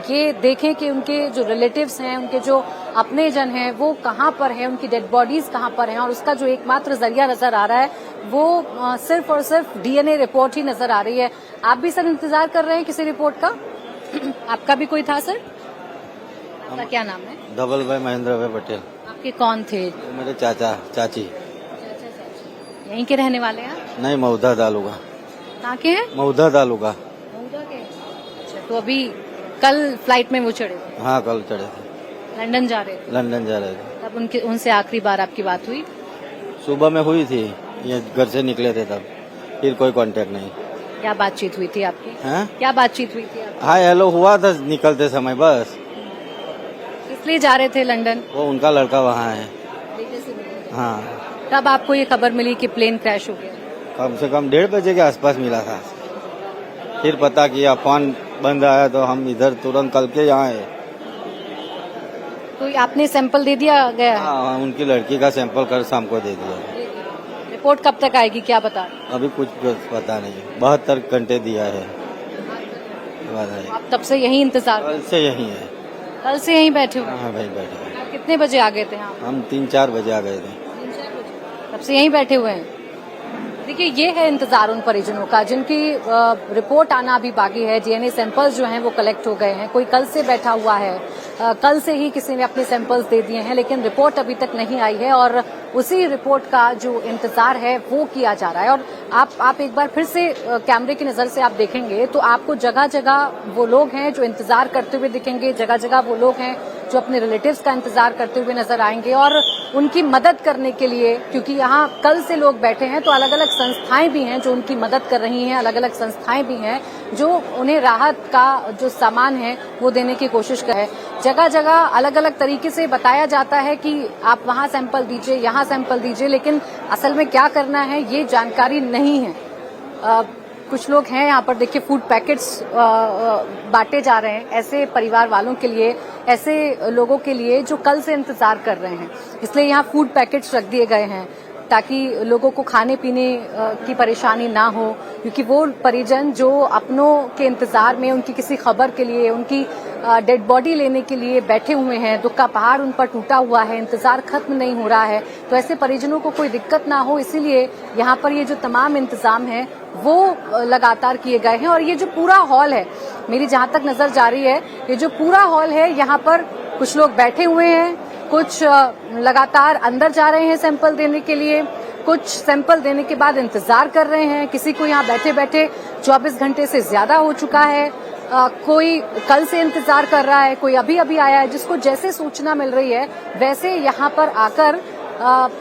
ये देखें कि उनके जो रिलेटिव्स हैं, उनके जो अपने जन हैं वो कहाँ पर हैं, उनकी डेड बॉडीज कहाँ पर हैं, और उसका जो एकमात्र जरिया नजर आ रहा है वो सिर्फ और सिर्फ डीएनए रिपोर्ट ही नजर आ रही है। आप भी सर इंतजार कर रहे हैं किसी रिपोर्ट का? आपका भी कोई था सर? आपका क्या नाम है? धवल भाई, महेंद्र भाई पटेल। आपके कौन थे? मेरे चाचा चाची। यहीं के रहने वाले हैं? नहीं, मऊधा तालुका। कहाँ के हैं? मऊधा तालुका। मऊधा के। अच्छा, तो अभी कल फ्लाइट में वो चढ़े थे? हाँ, कल चढ़े थे। लंदन जा रहे थे? लंदन जा रहे थे। तब उनसे आखिरी बार आपकी बात हुई? सुबह में हुई थी, ये घर से निकले थे तब, फिर कोई कांटेक्ट नहीं। क्या बातचीत हुई थी आपकी? हैं? क्या बातचीत हुई थी आपकी? हाय हेलो हुआ था निकलते समय बस। इसलिए जा रहे थे लंदन? वो उनका लड़का वहाँ है। हाँ। तब आपको ये खबर मिली कि प्लेन क्रैश हो गया? कम से कम 1:30 बजे के आसपास मिला था। फिर पता किया फोन बंद आया तो हम इधर तुरंत कल के यहाँ आए। तो आपने सैंपल दे दिया गया? हाँ, उनकी लड़की का सैंपल कर शाम को दे दिया। रिपोर्ट कब तक आएगी क्या बता? अभी कुछ पता नहीं, 72 घंटे दिया है। आप तब से यही इंतजार? कल से यही है। कल से यहीं बैठे हुए? हाँ भाई बैठे। कितने बजे आ गए थे? हम 3-4 बजे आ गए थे। तब से यहीं बैठे हुए हैं। देखिए ये है इंतजार उन परिजनों का जिनकी रिपोर्ट आना अभी बाकी है। डीएनए सैंपल्स जो हैं वो कलेक्ट हो गए हैं। कोई कल से बैठा हुआ है, कल से ही किसी ने अपने सैंपल्स दे दिए हैं, लेकिन रिपोर्ट अभी तक नहीं आई है और उसी रिपोर्ट का जो इंतजार है वो किया जा रहा है। और आप एक बार फिर से कैमरे की नजर से आप देखेंगे तो आपको जगह जगह वो लोग हैं जो इंतजार करते हुए दिखेंगे, जगह जगह वो लोग हैं जो अपने रिलेटिव्स का इंतजार करते हुए नजर आएंगे और उनकी मदद करने के लिए, क्योंकि यहाँ कल से लोग बैठे हैं तो अलग अलग संस्थाएं भी हैं जो उनकी मदद कर रही हैं, अलग अलग संस्थाएं भी हैं जो उन्हें राहत का जो सामान है वो देने की कोशिश कर रहे हैं। जगह जगह अलग अलग तरीके से बताया जाता है कि आप वहाँ सैंपल दीजिए, यहाँ सैंपल दीजिए, लेकिन असल में क्या करना है ये जानकारी नहीं है। कुछ लोग हैं यहाँ पर देखिए फूड पैकेट्स बांटे जा रहे हैं ऐसे परिवार वालों के लिए, ऐसे लोगों के लिए जो कल से इंतजार कर रहे हैं। इसलिए यहाँ फूड पैकेट्स रख दिए गए हैं ताकि लोगों को खाने पीने की परेशानी ना हो, क्योंकि वो परिजन जो अपनों के इंतजार में उनकी किसी खबर के लिए, उनकी डेड बॉडी लेने के लिए बैठे हुए हैं, दुख का पहाड़ उन पर टूटा हुआ है, इंतजार खत्म नहीं हो रहा है, तो ऐसे परिजनों को कोई दिक्कत ना हो इसीलिए यहाँ पर ये जो तमाम इंतजाम है वो लगातार किए गए हैं। और ये जो पूरा हॉल है, मेरी जहाँ तक नजर जा रही है, ये जो पूरा हॉल है यहाँ पर कुछ लोग बैठे हुए हैं, कुछ लगातार अंदर जा रहे हैं सैंपल देने के लिए, कुछ सैंपल देने के बाद इंतजार कर रहे हैं। किसी को यहाँ बैठे बैठे 24 घंटे से ज्यादा हो चुका है, कोई कल से इंतजार कर रहा है, कोई अभी अभी आया है। जिसको जैसे सूचना मिल रही है वैसे यहाँ पर आकर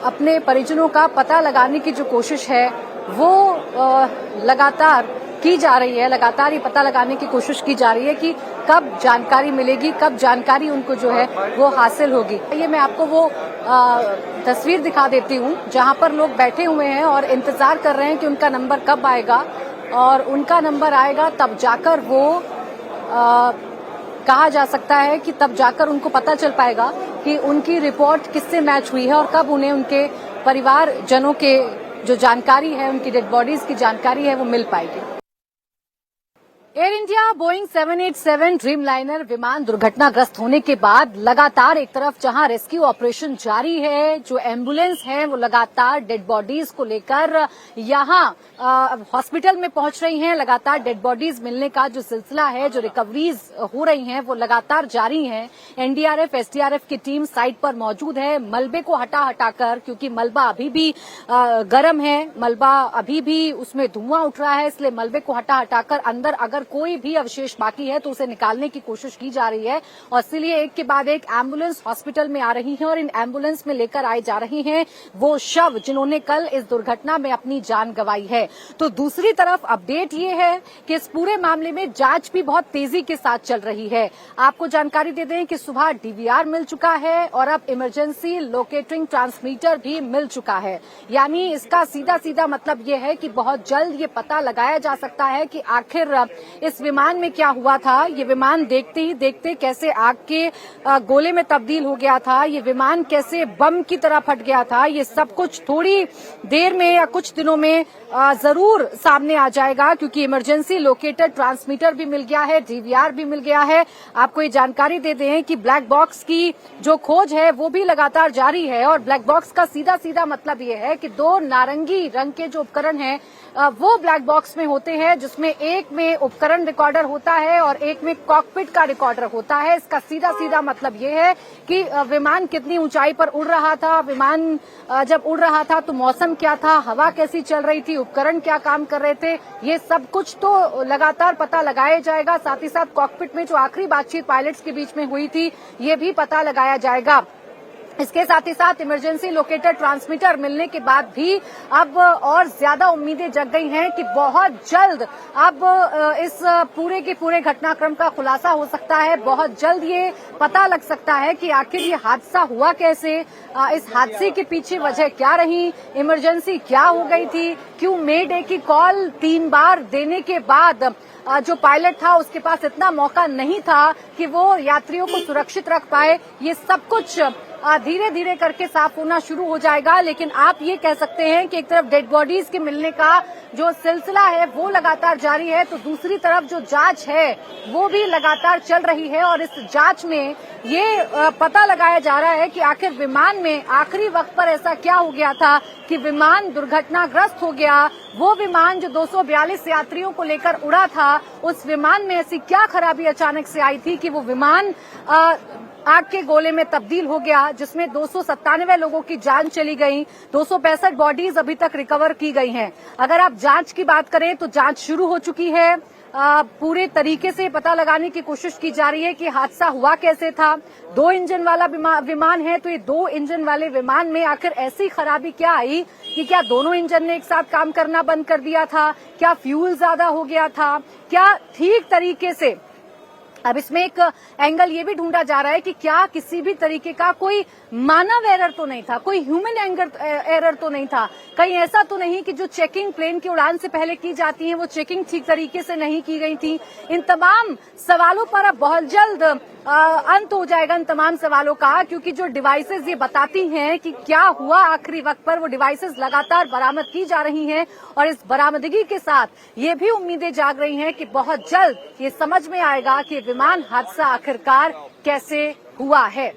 अपने परिजनों का पता लगाने की जो कोशिश है वो लगातार की जा रही है। लगातार ये पता लगाने की कोशिश की जा रही है कि कब जानकारी मिलेगी, कब जानकारी उनको जो है वो हासिल होगी। ये मैं आपको वो तस्वीर दिखा देती हूँ जहाँ पर लोग बैठे हुए हैं और इंतजार कर रहे हैं कि उनका नंबर कब आएगा, और उनका नंबर आएगा तब जाकर वो कहा जा सकता है कि तब जाकर उनको पता चल पाएगा कि उनकी रिपोर्ट किससे मैच हुई है और कब उन्हें उनके परिवार जनों के जो जानकारी है, उनकी डेड बॉडीज की जानकारी है वो मिल पाएगी। एयर इंडिया बोइंग 787 ड्रीमलाइनर विमान दुर्घटनाग्रस्त होने के बाद लगातार एक तरफ जहां रेस्क्यू ऑपरेशन जारी है, जो एम्बुलेंस है वो लगातार डेड बॉडीज को लेकर यहां हॉस्पिटल में पहुंच रही हैं। लगातार डेड बॉडीज मिलने का जो सिलसिला है, जो रिकवरीज हो रही हैं वो लगातार जारी हैं। एनडीआरएफ, एसडीआरएफ की टीम साइट पर मौजूद है मलबे को हटाकर, क्योंकि मलबा अभी भी गर्म है, मलबा अभी भी उसमें धुआं उठ रहा है, इसलिए मलबे को हटाकर अंदर अगर कोई भी अवशेष बाकी है तो उसे निकालने की कोशिश की जा रही है। और इसलिए एक के बाद एक एम्बुलेंस हॉस्पिटल में आ रही है और इन एम्बुलेंस में लेकर आए जा रही हैं वो शव जिन्होंने कल इस दुर्घटना में अपनी जान गंवाई है। तो दूसरी तरफ अपडेट ये है कि इस पूरे मामले में जांच भी बहुत तेजी के साथ चल रही है। आपको जानकारी दे दें कि सुबह डीवीआर मिल चुका है और अब इमरजेंसी लोकेटिंग ट्रांसमीटर भी मिल चुका है। यानी इसका सीधा सीधा मतलब ये है कि बहुत जल्द ये पता लगाया जा सकता है कि आखिर इस विमान में क्या हुआ था, ये विमान देखते ही देखते कैसे आग के गोले में तब्दील हो गया था, ये विमान कैसे बम की तरह फट गया था, ये सब कुछ थोड़ी देर में या कुछ दिनों में जरूर सामने आ जाएगा, क्योंकि इमरजेंसी लोकेटर ट्रांसमीटर भी मिल गया है, डीवीआर भी मिल गया है। आपको ये जानकारी दे दें कि ब्लैक बॉक्स की जो खोज है वो भी लगातार जारी है, और ब्लैक बॉक्स का सीधा सीधा मतलब ये है कि 2 नारंगी रंग के जो उपकरण हैं वो ब्लैक बॉक्स में होते हैं, जिसमें एक में उपकरण रिकॉर्डर होता है और एक में कॉकपिट का रिकॉर्डर होता है। इसका सीधा सीधा मतलब ये है कि विमान कितनी ऊंचाई पर उड़ रहा था, विमान जब उड़ रहा था तो मौसम क्या था, हवा कैसी चल रही थी, उपकरण क्या काम कर रहे थे, ये सब कुछ तो लगातार पता लगाया जाएगा। साथ ही साथ कॉकपिट में जो आखिरी बातचीत पायलट्स के बीच में हुई थी ये भी पता लगाया जाएगा। इसके साथ ही साथ इमरजेंसी लोकेटर ट्रांसमीटर मिलने के बाद भी अब और ज्यादा उम्मीदें जग गई हैं कि बहुत जल्द अब इस पूरे के पूरे घटनाक्रम का खुलासा हो सकता है। बहुत जल्द ये पता लग सकता है कि आखिर ये हादसा हुआ कैसे, इस हादसे के पीछे वजह क्या रही, इमरजेंसी क्या हो गई थी, क्यों मे डे की कॉल 3 बार देने के बाद जो पायलट था उसके पास इतना मौका नहीं था कि वो यात्रियों को सुरक्षित रख पाए। ये सब कुछ धीरे धीरे करके साफ होना शुरू हो जाएगा। लेकिन आप ये कह सकते हैं कि एक तरफ डेड बॉडीज के मिलने का जो सिलसिला है वो लगातार जारी है, तो दूसरी तरफ जो जांच है वो भी लगातार चल रही है, और इस जांच में ये पता लगाया जा रहा है कि आखिर विमान में आखिरी वक्त पर ऐसा क्या हो गया था कि विमान दुर्घटनाग्रस्त हो गया। वो विमान जो 242 यात्रियों को लेकर उड़ा था, उस विमान में ऐसी क्या खराबी अचानक से आई थी कि वो विमान आग के गोले में तब्दील हो गया, जिसमें 297 लोगों की जान चली गई, 265 बॉडीज अभी तक रिकवर की गई हैं। अगर आप जांच की बात करें तो जांच शुरू हो चुकी है, पूरे तरीके से पता लगाने की कोशिश की जा रही है कि हादसा हुआ कैसे था। 2 इंजन वाला विमान है, तो ये 2 इंजन वाले विमान में आखिर ऐसी खराबी क्या आई कि क्या दोनों इंजन ने एक साथ काम करना बंद कर दिया था, क्या फ्यूल ज्यादा हो गया था, क्या ठीक तरीके से। अब इसमें एक एंगल ये भी ढूंढा जा रहा है कि क्या किसी भी तरीके का कोई मानव एरर तो नहीं था, कोई ह्यूमन एरर तो नहीं था, कहीं ऐसा तो नहीं कि जो चेकिंग प्लेन की उड़ान से पहले की जाती है वो चेकिंग ठीक तरीके से नहीं की गई थी। इन तमाम सवालों पर अब बहुत जल्द अंत हो जाएगा इन तमाम सवालों का, क्योंकि जो डिवाइसेस ये बताती हैं कि क्या हुआ आखिरी वक्त पर, वो डिवाइसेस लगातार बरामद की जा रही हैं, और इस बरामदगी के साथ ये भी उम्मीदें जाग रही हैं कि बहुत जल्द ये समझ में आएगा कि विमान हादसा आखिरकार कैसे हुआ है।